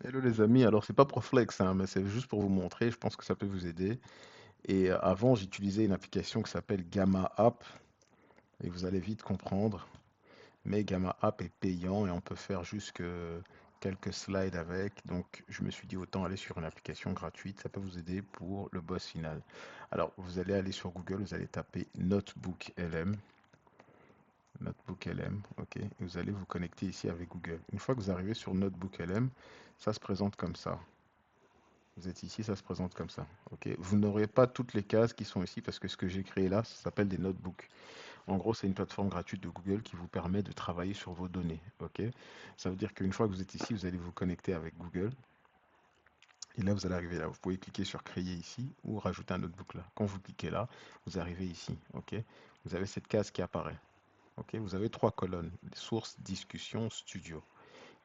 Hello les amis, alors c'est pas pour flex, hein, mais c'est juste pour vous montrer, je pense que ça peut vous aider. Et avant, j'utilisais une application qui s'appelle Gamma App, et vous allez vite comprendre. Mais Gamma App est payant et on peut faire juste que quelques slides avec. Donc je me suis dit autant aller sur une application gratuite, ça peut vous aider pour le boss final. Alors vous allez aller sur Google, vous allez taper Notebook LM. Notebook LM, ok, et vous allez vous connecter ici avec Google. Une fois que vous arrivez sur Notebook LM, ça se présente comme ça. Vous êtes ici, ça se présente comme ça. Ok. Vous n'aurez pas toutes les cases qui sont ici parce que ce que j'ai créé là, ça s'appelle des notebooks. En gros, c'est une plateforme gratuite de Google qui vous permet de travailler sur vos données. Ok. Ça veut dire qu'une fois que vous êtes ici, vous allez vous connecter avec Google. Et là, vous allez arriver là. Vous pouvez cliquer sur créer ici ou rajouter un notebook là. Quand vous cliquez là, vous arrivez ici. Ok. Vous avez cette case qui apparaît. Ok. Vous avez trois colonnes sources, discussion, studio.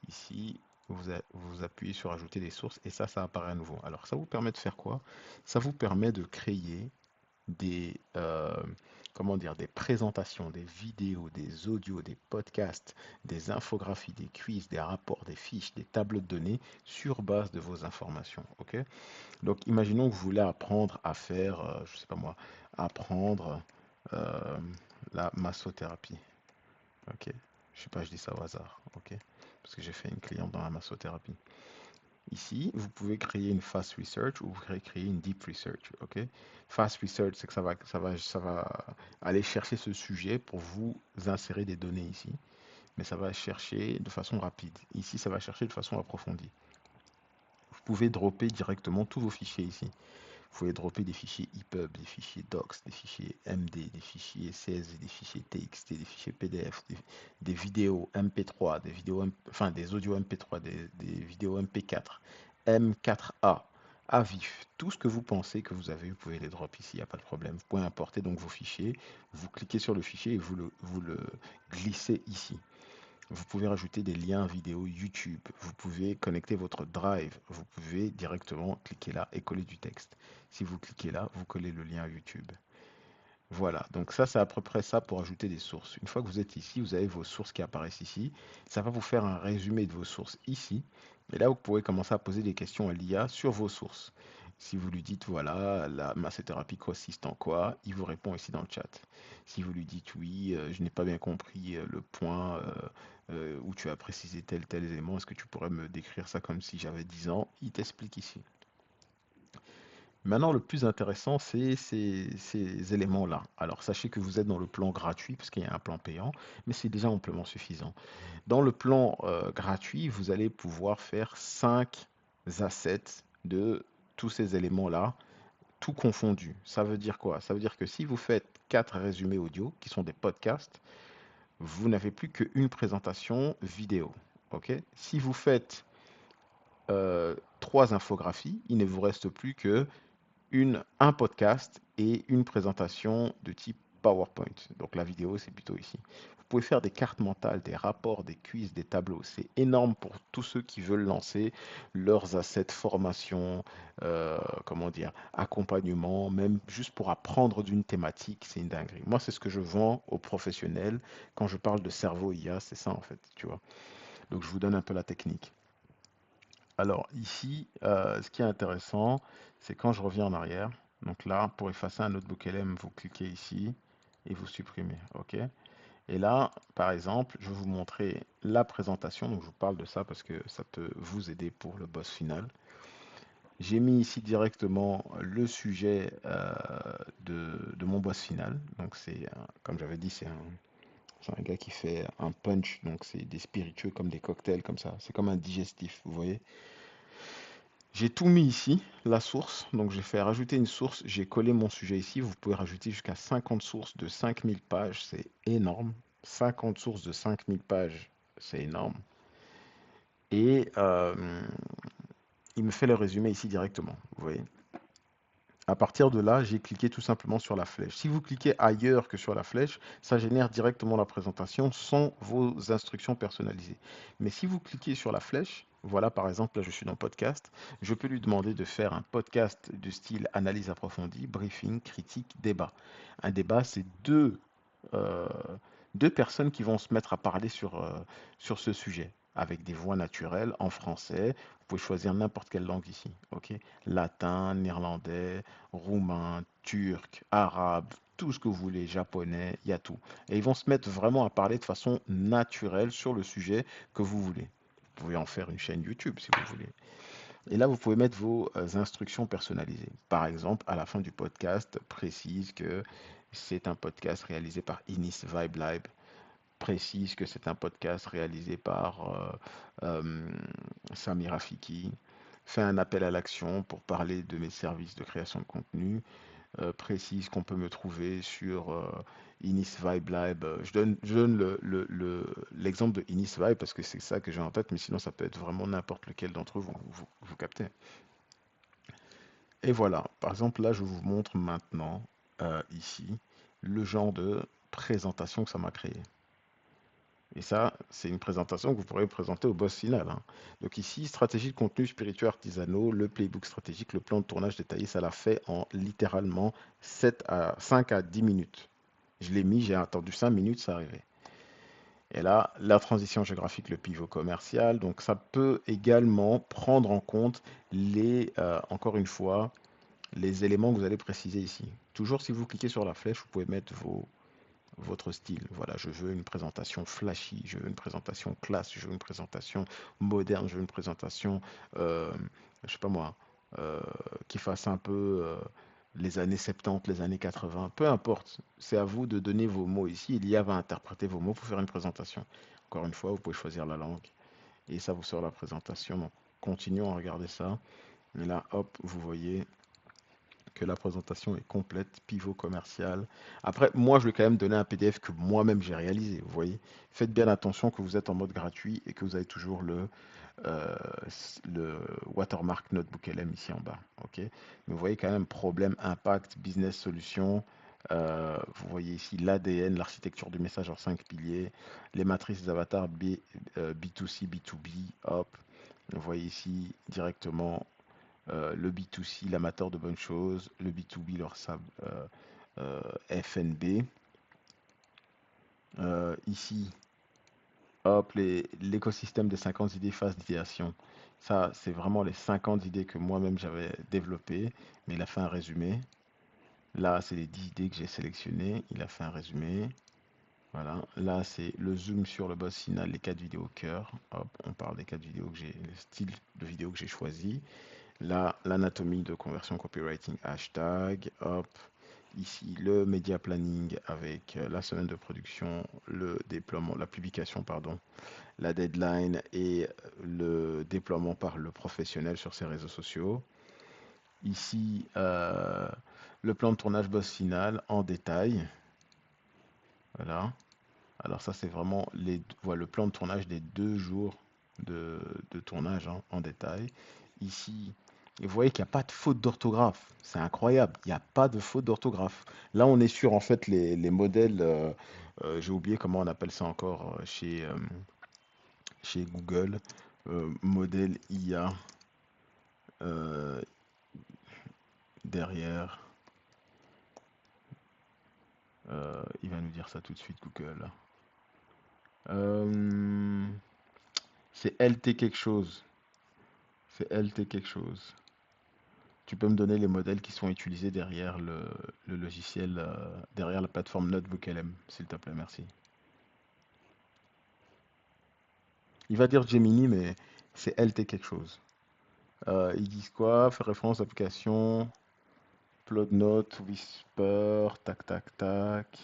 Ici, vous appuyez sur ajouter des sources et ça apparaît à nouveau. Alors, ça vous permet de faire quoi? Ça vous permet de créer des, comment dire, des présentations, des vidéos, des audios, des podcasts, des infographies, des quiz, des rapports, des fiches, des tableaux de données sur base de vos informations. Ok? Donc, imaginons que vous voulez apprendre à faire, je sais pas moi, apprendre euh, la massothérapie. Ok? Je sais pas, je dis ça au hasard. Ok? Parce que j'ai fait une cliente dans la massothérapie. Ici, vous pouvez créer une fast research ou vous pouvez créer une deep research. Ok? Fast research, c'est que ça va aller chercher ce sujet pour vous insérer des données ici, mais ça va chercher de façon rapide. Ici, ça va chercher de façon approfondie. Vous pouvez dropper directement tous vos fichiers ici. Vous pouvez dropper des fichiers EPUB, des fichiers docs, des fichiers MD, des fichiers CSV, des fichiers TXT, des fichiers PDF, des vidéos MP3, des vidéos, enfin des audios MP3, des vidéos MP4, M4A, à vif. Tout ce que vous pensez que vous avez, vous pouvez les drop ici, il n'y a pas de problème. Vous pouvez importer donc vos fichiers, vous cliquez sur le fichier et vous le glissez ici. Vous pouvez rajouter des liens vidéo YouTube. Vous pouvez connecter votre Drive. Vous pouvez directement cliquer là et coller du texte. Si vous cliquez là, vous collez le lien YouTube. Voilà, donc ça c'est à peu près ça pour ajouter des sources. Une fois que vous êtes ici, vous avez vos sources qui apparaissent ici. Ça va vous faire un résumé de vos sources ici. Et là, vous pourrez commencer à poser des questions à l'IA sur vos sources. Si vous lui dites, voilà, la massothérapie consiste en quoi, il vous répond ici dans le chat. Si vous lui dites, oui, je n'ai pas bien compris le point où tu as précisé tel élément, est-ce que tu pourrais me décrire ça comme si j'avais 10 ans, il t'explique ici. Maintenant, le plus intéressant, c'est ces éléments-là. Alors, sachez que vous êtes dans le plan gratuit, parce qu'il y a un plan payant, mais c'est déjà amplement suffisant. Dans le plan gratuit, vous allez pouvoir faire 5 assets de tous ces éléments-là, tout confondu. Ça veut dire quoi? Ça veut dire que si vous faites 4 résumés audio, qui sont des podcasts, vous n'avez plus qu'une présentation vidéo. Ok? Si vous faites 3 infographies, il ne vous reste plus que un podcast et une présentation de type PowerPoint. Donc la vidéo, c'est plutôt ici. Vous pouvez faire des cartes mentales, des rapports, des quiz, des tableaux. C'est énorme pour tous ceux qui veulent lancer leurs assets formation, comment dire, accompagnement, même juste pour apprendre d'une thématique, c'est une dinguerie. Moi, c'est ce que je vends aux professionnels quand je parle de cerveau IA, c'est ça en fait, tu vois. Donc je vous donne un peu la technique. Alors ici, ce qui est intéressant, c'est quand je reviens en arrière. Donc là, pour effacer un notebook LM, vous cliquez ici et vous supprimez. OK? Et là, par exemple, je vais vous montrer la présentation. Donc je vous parle de ça parce que ça peut vous aider pour le boss final. J'ai mis ici directement le sujet de mon boss final. Donc c'est, comme j'avais dit, c'est un gars qui fait un punch. Donc c'est des spiritueux comme des cocktails comme ça. C'est comme un digestif, vous voyez? J'ai tout mis ici, la source. Donc j'ai fait rajouter une source, j'ai collé mon sujet ici. Vous pouvez rajouter jusqu'à 50 sources de 5000 pages, c'est énorme. 50 sources de 5000 pages, c'est énorme. Et il me fait le résumé ici directement, vous voyez. À partir de là, j'ai cliqué tout simplement sur la flèche. Si vous cliquez ailleurs que sur la flèche, ça génère directement la présentation sans vos instructions personnalisées. Mais si vous cliquez sur la flèche, voilà par exemple, là je suis dans podcast, je peux lui demander de faire un podcast du style analyse approfondie, briefing, critique, débat. Un débat, c'est euh, deux personnes qui vont se mettre à parler sur ce sujet. avec des voix naturelles en français. Vous pouvez choisir n'importe quelle langue ici, ok? Latin, néerlandais, roumain, turc, arabe, tout ce que vous voulez, japonais, il y a tout. Et ils vont se mettre vraiment à parler de façon naturelle sur le sujet que vous voulez. Vous pouvez en faire une chaîne YouTube si vous voulez. Et là, vous pouvez mettre vos instructions personnalisées. Par exemple, à la fin du podcast, précise que c'est un podcast réalisé par Inis Vibe Live, précise que c'est un podcast réalisé par Samir Rafiki, fait un appel à l'action pour parler de mes services de création de contenu, précise qu'on peut me trouver sur Inis Vibe Lab. Je donne l'exemple de Inis Vibe parce que c'est ça que j'ai en tête, mais sinon ça peut être vraiment n'importe lequel d'entre eux, vous captez. Et voilà, par exemple là je vous montre maintenant ici le genre de présentation que ça m'a créé. Et ça, c'est une présentation que vous pourrez présenter au boss final, hein. Donc ici, stratégie de contenu spirituel artisanaux, le playbook stratégique, le plan de tournage détaillé, ça l'a fait en littéralement 5 à 10 minutes. Je l'ai mis, j'ai attendu 5 minutes, ça arrivait. Et là, la transition géographique, le pivot commercial, donc ça peut également prendre en compte encore une fois, les éléments que vous allez préciser ici. Toujours si vous cliquez sur la flèche, vous pouvez mettre votre style. Voilà, je veux une présentation flashy, je veux une présentation classe, je veux une présentation moderne, je veux une présentation, euh, je sais pas moi, euh, qui fasse un peu les années 70, les années 80, peu importe. C'est à vous de donner vos mots ici. Il y a va interpréter vos mots pour faire une présentation. Encore une fois, vous pouvez choisir la langue et ça vous sort la présentation. Donc, continuons à regarder ça. Et là, hop, vous voyez que la présentation est complète, pivot commercial. Après, moi, je vais quand même donner un PDF que moi-même j'ai réalisé. Vous voyez, faites bien attention que vous êtes en mode gratuit et que vous avez toujours euh, le watermark Notebook LM ici en bas. Ok, mais vous voyez quand même problème, impact, business solution. Vous voyez ici l'ADN, l'architecture du message en 5 piliers, les matrices des avatars B2C, B2B, hop. Vous voyez ici directement le B2C, l'amateur de bonnes choses, le B2B, leur sable FNB. Ici, hop, l'écosystème des 50 idées phase d'idéation. Ça, c'est vraiment les 50 idées que moi-même j'avais développées, mais il a fait un résumé. Là, c'est les 10 idées que j'ai sélectionnées. Il a fait un résumé. Voilà. Là, c'est le zoom sur le boss final, les 4 vidéos cœur. Hop, on parle des 4 vidéos que j'ai, le style de vidéo que j'ai choisi. Là, l'anatomie de conversion copywriting hashtag, hop. Ici, le media planning avec la semaine de production, le déploiement, la publication, pardon, la deadline et le déploiement par le professionnel sur ses réseaux sociaux. Ici, le plan de tournage boss final en détail. Voilà. Alors ça, c'est vraiment voilà, le plan de tournage des 2 jours de tournage, hein, en détail. Ici, et vous voyez qu'il n'y a pas de faute d'orthographe. C'est incroyable. Il n'y a pas de faute d'orthographe. Là, on est sur en fait les modèles. J'ai oublié comment on appelle ça encore chez Google. Modèle IA euh, derrière. Il va nous dire ça tout de suite, Google. Euh, c'est LT quelque chose. C'est LT quelque chose. Tu peux me donner les modèles qui sont utilisés derrière le logiciel, derrière la plateforme Notebook LM, s'il te plaît, merci. Il va dire Gemini, mais c'est LT quelque chose. Ils disent quoi? Faire référence à l'application, Plot Note, Whisper, tac tac tac.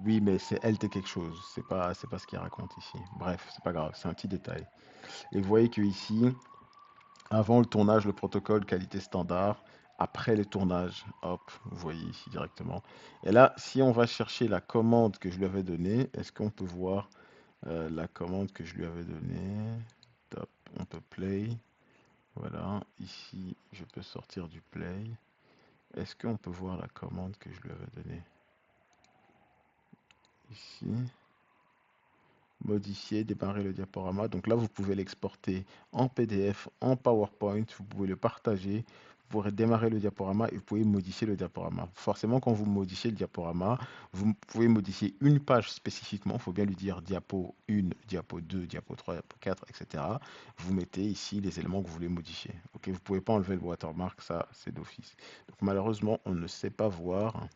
Oui, mais c'est LT quelque chose. C'est pas ce qu'il raconte ici. Bref, c'est pas grave, c'est un petit détail. Et vous voyez que ici, avant le tournage, le protocole qualité standard. Après le tournage, hop, vous voyez ici directement. Et là, si on va chercher la commande que je lui avais donnée, est-ce qu'on peut voir la commande que je lui avais donnée? Top, on peut play. Voilà, ici, je peux sortir du play. Est-ce qu'on peut voir la commande que je lui avais donnée? Ici, modifier, démarrer le diaporama. Donc là, vous pouvez l'exporter en PDF, en PowerPoint, vous pouvez le partager, pourrez démarrer le diaporama et vous pouvez modifier le diaporama. Forcément, quand vous modifiez le diaporama, vous pouvez modifier une page spécifiquement. Il faut bien lui dire diapo 1, diapo 2, diapo 3, diapo 4, etc. Vous mettez ici les éléments que vous voulez modifier. Ok, vous ne pouvez pas enlever le watermark, ça c'est d'office. Donc malheureusement, on ne sait pas voir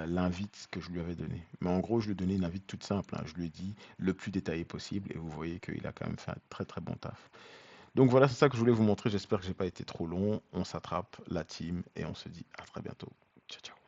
l'invite que je lui avais donné. Mais en gros, je lui ai donné une invite toute simple, hein. Je lui ai dit le plus détaillé possible et vous voyez qu'il a quand même fait un très très bon taf. Donc voilà, c'est ça que je voulais vous montrer. J'espère que j'ai pas été trop long. On s'attrape la team et on se dit à très bientôt. Ciao, ciao.